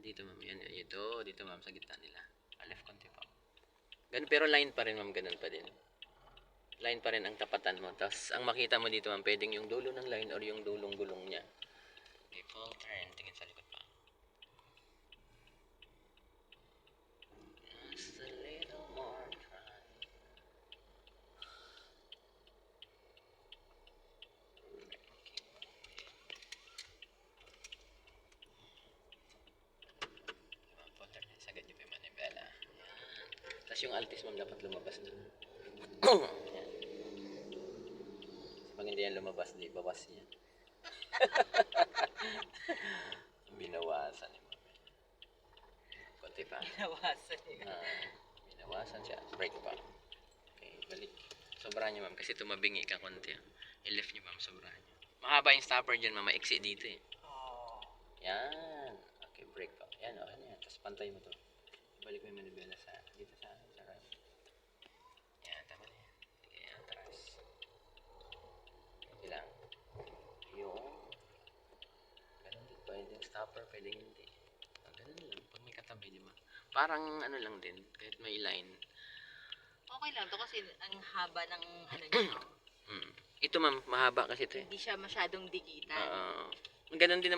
Dito ma'am, yan. Dito ma'am, sa gitna nila. Left konti pa. Ganun, pero line pa rin ma'am, ganun pa din. Line pa rin ang tapatan mo. Tapos, ang makita mo dito ma'am, pwedeng yung dulo ng line or yung dulong gulong niya. Okay, full turn. Tingin sa likod pa. Just a little more try. Full turn. Sagad nyo pa yung manibela. Tapos yung altis ma'am, dapat lumabas doon. Yan. Pag hindi yan lumabas, di bawas niya. Binawasan ni ma'am. Konti pa. Binawasan niya. Binawasan siya. Break pa. Okay, balik. Sobrahan niyo ma'am kasi tumabingi ka konti. I-left niyo ma'am, sobrahan niyo. Mahaba yung stopper dyan ma'am, maiksi dito eh. Oh. Yan. Okay, break pa. Yan, okay na yan. Tapos pantay mo to. Balik mo yung manibela sa, dito sa right. Yan, tama na yan. Sige, atras. Okay lang. Yung ganun din. Pwedeng stopper, pwedeng hindi. Ganun lang. Pag may katabi, di ba? Parang ano lang din, kahit may line. Okay lang to kasi ang haba ng ano niya. Ito ma'am, mahaba kasi ito eh. Hindi siya masyadong dikitan. Ganun din